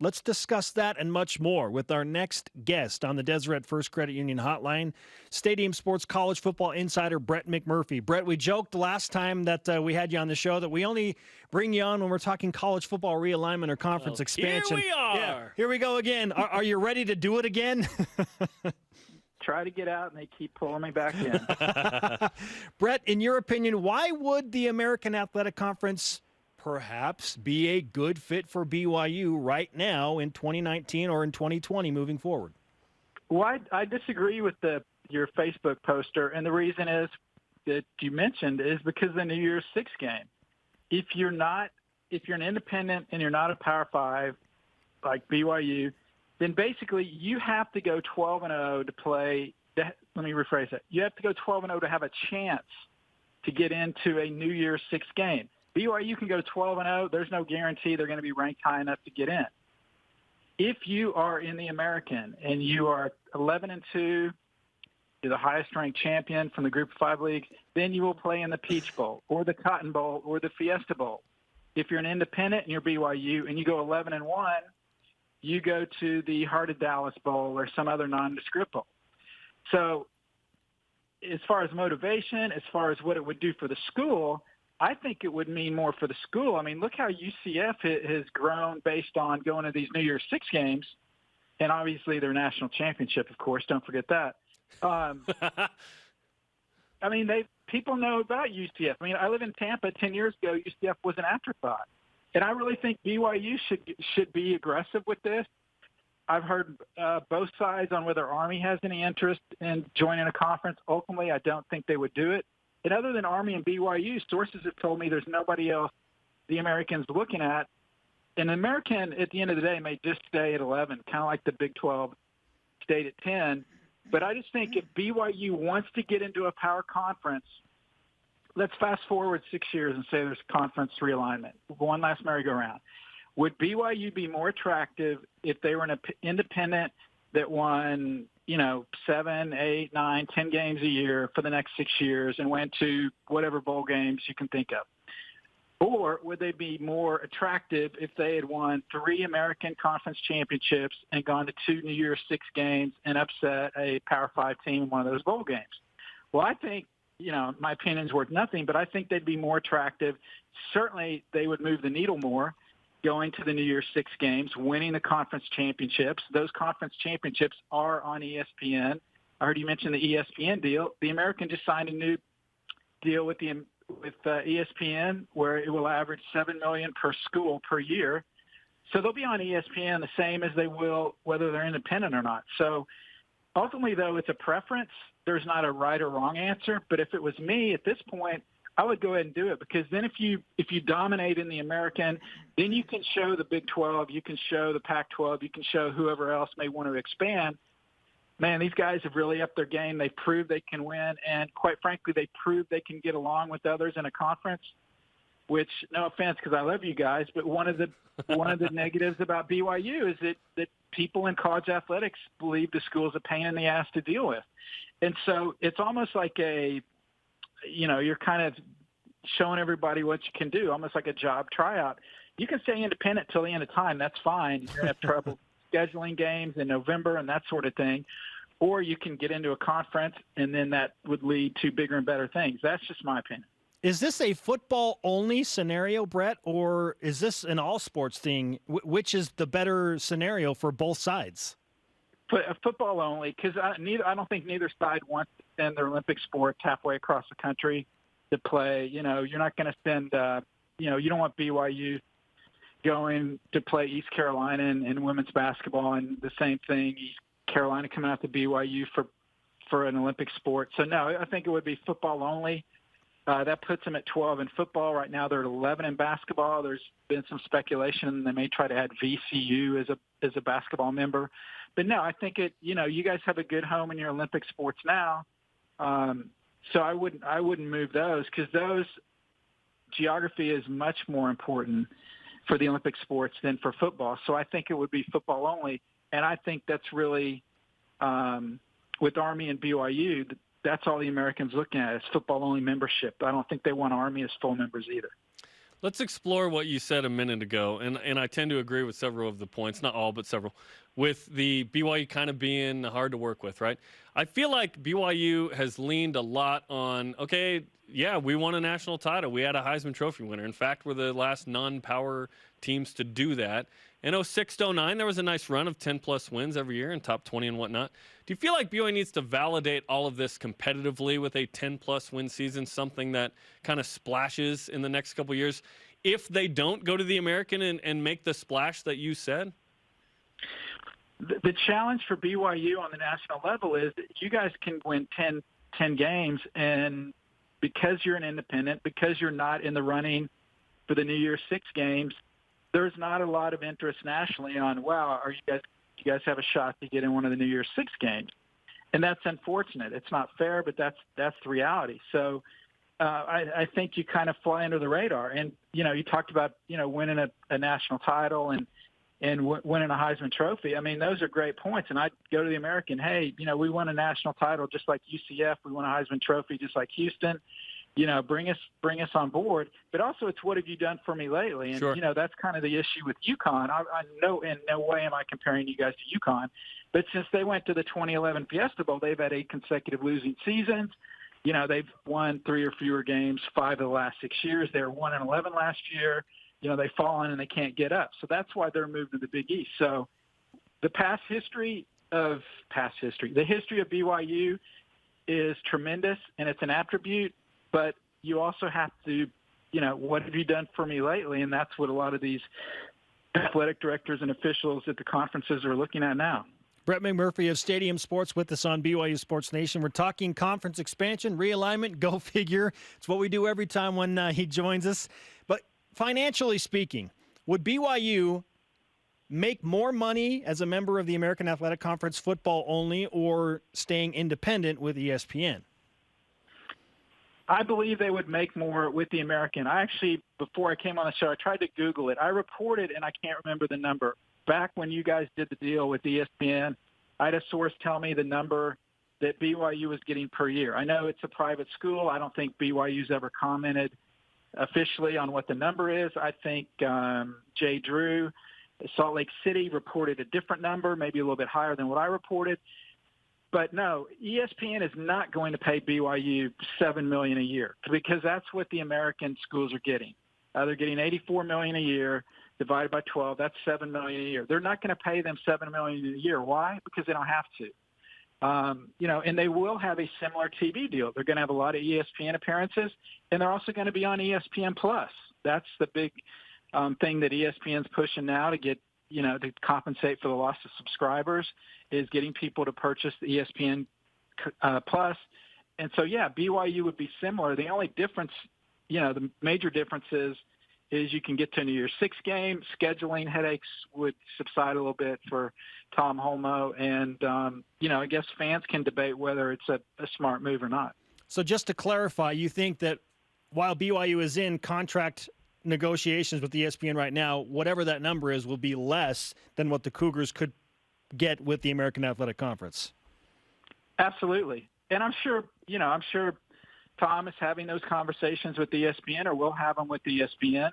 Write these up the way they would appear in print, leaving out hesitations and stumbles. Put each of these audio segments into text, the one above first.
Let's discuss that and much more with our next guest on the Deseret First Credit Union Hotline, Stadium Sports College football insider Brett McMurphy. Brett, we joked last time that we had you on the show that we only bring you on when we're talking college football realignment or conference expansion. Here we are. Yeah, here we go again. Are you ready to do it again? Try to get out, and they keep pulling me back in. Brett, in your opinion, why would the American Athletic Conference perhaps be a good fit for BYU right now in 2019 or in 2020 moving forward? Well, I disagree with your Facebook poster, and the reason is that you mentioned is because of the New Year's Six game. If you're an independent and you're not a Power 5 like BYU, then basically you have to go 12-0 to play. Let me rephrase that. You have to go 12-0 to have a chance to get into a New Year's Six game. BYU can go 12-0. There's no guarantee they're going to be ranked high enough to get in. If you are in the American and you are 11-2, you're the highest-ranked champion from the Group of 5 leagues, then you will play in the Peach Bowl or the Cotton Bowl or the Fiesta Bowl. If you're an independent and you're BYU and you go 11-1, you go to the Heart of Dallas Bowl or some other nondescript bowl. So as far as motivation, as far as what it would do for the school, I think it would mean more for the school. I mean, look how UCF has grown based on going to these New Year's Six games, and obviously their national championship, of course. Don't forget that. I mean, people know about UCF. I mean, I live in Tampa. 10 years ago, UCF was an afterthought. And I really think BYU should be aggressive with this. I've heard both sides on whether Army has any interest in joining a conference. Ultimately, I don't think they would do it. And other than Army and BYU, sources have told me there's nobody else the Americans looking at. And the American, at the end of the day, may just stay at 11, kind of like the Big 12 stayed at 10. But I just think if BYU wants to get into a power conference, let's fast forward 6 years and say there's conference realignment, one last merry-go-round. Would BYU be more attractive if they were an independent that won, 7, 8, 9, 10 games a year for the next 6 years and went to whatever bowl games you can think of? Or would they be more attractive if they had won 3 American Conference championships and gone to 2 New Year's Six games and upset a Power 5 team in one of those bowl games? Well, I think, my opinion's worth nothing, but I think they'd be more attractive. Certainly they would move the needle more going to the New Year's Six games, winning the conference championships. Those conference championships are on ESPN. I heard you mention the ESPN deal. The American just signed a new deal with ESPN where it will average $7 million per school per year. So they'll be on ESPN the same as they will whether they're independent or not. So ultimately, though, it's a preference. There's not a right or wrong answer. But if it was me at this point, I would go ahead and do it, because then if you dominate in the American, then you can show the Big 12, you can show the Pac-12, you can show whoever else may want to expand. Man, these guys have really upped their game. They proved they can win, and quite frankly, they proved they can get along with others in a conference. Which, no offense, because I love you guys, but one of the negatives about BYU is that people in college athletics believe the school's a pain in the ass to deal with, and so it's almost like you're kind of showing everybody what you can do, almost like a job tryout. You can stay independent till the end of time. That's fine. You're going to have trouble scheduling games in November and that sort of thing. Or you can get into a conference, and then that would lead to bigger and better things. That's just my opinion. Is this a football-only scenario, Brett, or is this an all-sports thing? Which is the better scenario for both sides? Football only, because I don't think neither side wants to send their Olympic sports halfway across the country to play. You're not going to send, you don't want BYU going to play East Carolina in women's basketball, and the same thing, East Carolina coming out to BYU for an Olympic sport. So, no, I think it would be football only. That puts them at 12 in football. Right now they're at 11 in basketball. There's been some speculation they may try to add VCU as a basketball member. But no, I think you guys have a good home in your Olympic sports now. So I wouldn't move those, because those geography is much more important for the Olympic sports than for football. So I think it would be football only. And I think that's really, with Army and BYU, that's all the Americans looking at is football only membership. I don't think they want Army as full members either. Let's explore what you said a minute ago, and I tend to agree with several of the points, not all, but several, with the BYU kind of being hard to work with, right? I feel like BYU has leaned a lot on, okay, yeah, we won a national title. We had a Heisman Trophy winner. In fact, we're the last non-power teams to do that. In 06 to 09, there was a nice run of 10-plus wins every year in top 20 and whatnot. Do you feel like BYU needs to validate all of this competitively with a 10-plus win season, something that kind of splashes in the next couple of years, if they don't go to the American and make the splash that you said? The challenge for BYU on the national level is that you guys can win 10 games, and because you're an independent, because you're not in the running for the New Year's Six games, there's not a lot of interest nationally on, wow, you guys have a shot to get in one of the New Year's Six games. And that's unfortunate. It's not fair, but that's the reality. So I think you kind of fly under the radar. And, you talked about, winning a national title and winning a Heisman Trophy. I mean, those are great points. And I'd go to the American, hey, we won a national title just like UCF. We won a Heisman Trophy just like Houston. Bring us on board. But also, it's what have you done for me lately? And, sure. That's kind of the issue with UConn. I know in no way am I comparing you guys to UConn. But since they went to the 2011 Fiesta Bowl, they've had 8 consecutive losing seasons. They've won 3 or fewer games 5 of the last 6 years. They were 1-11 last year. They've fallen and they can't get up. So that's why they're moved to the Big East. So the history of BYU is tremendous, and it's an attribute. But you also have to, what have you done for me lately? And that's what a lot of these athletic directors and officials at the conferences are looking at now. Brett McMurphy of Stadium Sports with us on BYU Sports Nation. We're talking conference expansion, realignment, go figure. It's what we do every time when he joins us. But financially speaking, would BYU make more money as a member of the American Athletic Conference football only, or staying independent with ESPN? I believe they would make more with the American. I actually, before I came on the show, I tried to Google it. I reported, and I can't remember the number. Back when you guys did the deal with ESPN, I had a source tell me the number that BYU was getting per year. I know it's a private school. I don't think BYU's ever commented officially on what the number is. I think Jay Drew, Salt Lake City, reported a different number, maybe a little bit higher than what I reported. But no, ESPN is not going to pay BYU $7 million a year, because that's what the American schools are getting. They're getting $84 million a year divided by 12. That's $7 million a year. They're not going to pay them $7 million a year. Why? Because they don't have to. And they will have a similar TV deal. They're going to have a lot of ESPN appearances, and they're also going to be on ESPN Plus. That's the big thing that ESPN's pushing now to get, to compensate for the loss of subscribers, is getting people to purchase the ESPN Plus. And so, yeah, BYU would be similar. The only difference, the major difference is you can get to a New Year's Six game. Scheduling headaches would subside a little bit for Tom Holmoe. And, I guess fans can debate whether it's a smart move or not. So just to clarify, you think that while BYU is in contract negotiations with ESPN right now, whatever that number is will be less than what the Cougars could get with the American Athletic Conference? Absolutely. And I'm sure Tom is having those conversations with ESPN, or will have them with ESPN.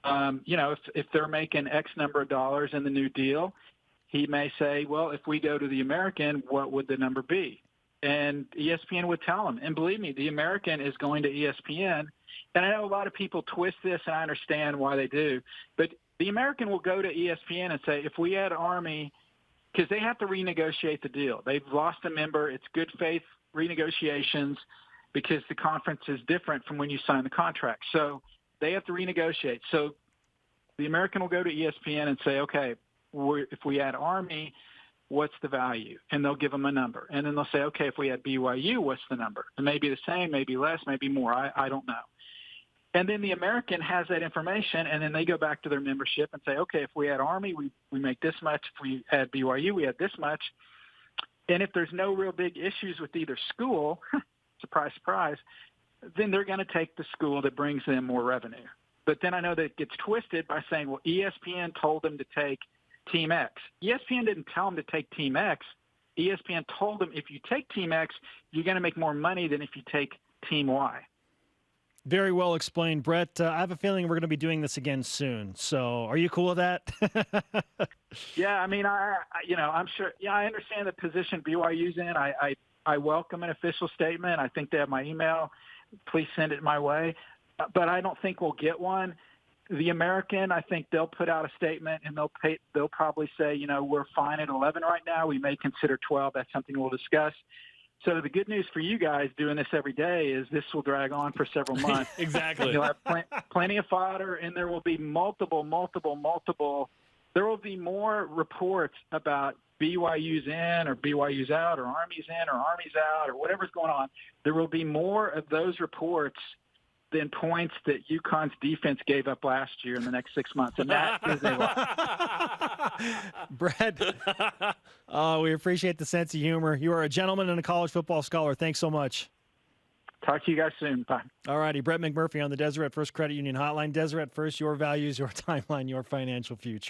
If they're making X number of dollars in the new deal, he may say, well, if we go to the American, what would the number be? And ESPN would tell him. And believe me, the American is going to ESPN. And I know a lot of people twist this, and I understand why they do. But the American will go to ESPN and say, if we had Army, because they have to renegotiate the deal. They've lost a member. It's good faith renegotiations because the conference is different from when you sign the contract. So they have to renegotiate. So the American will go to ESPN and say, okay, if we add Army, what's the value? And they'll give them a number. And then they'll say, okay, if we had BYU, what's the number? It may be the same, maybe less, maybe more. I don't know. And then the American has that information, and then they go back to their membership and say, okay, if we had Army, we make this much. If we had BYU, we had this much. And if there's no real big issues with either school, surprise, surprise, then they're going to take the school that brings them more revenue. But then I know that it gets twisted by saying, well, ESPN told them to take Team X. ESPN didn't tell them to take Team X. ESPN told them if you take Team X, you're going to make more money than if you take Team Y. Very well explained, Brett. I have a feeling we're going to be doing this again soon. So, are you cool with that? Yeah, I mean, I'm sure. Yeah, I understand the position BYU's in. I welcome an official statement. I think they have my email. Please send it my way. But I don't think we'll get one. The American, I think they'll put out a statement and they'll probably say, we're fine at 11 right now. We may consider 12. That's something we'll discuss. So the good news for you guys doing this every day is this will drag on for several months. Exactly. You'll have plenty of fodder, and there will be multiple. There will be more reports about BYU's in or BYU's out or Army's in or Army's out or whatever's going on. There will be more of those reports than points that UConn's defense gave up last year in the next 6 months. And that is a lot. Brett, we appreciate the sense of humor. You are a gentleman and a college football scholar. Thanks so much. Talk to you guys soon. Bye. All righty. Brett McMurphy on the Deseret First Credit Union Hotline. Deseret First, your values, your timeline, your financial future.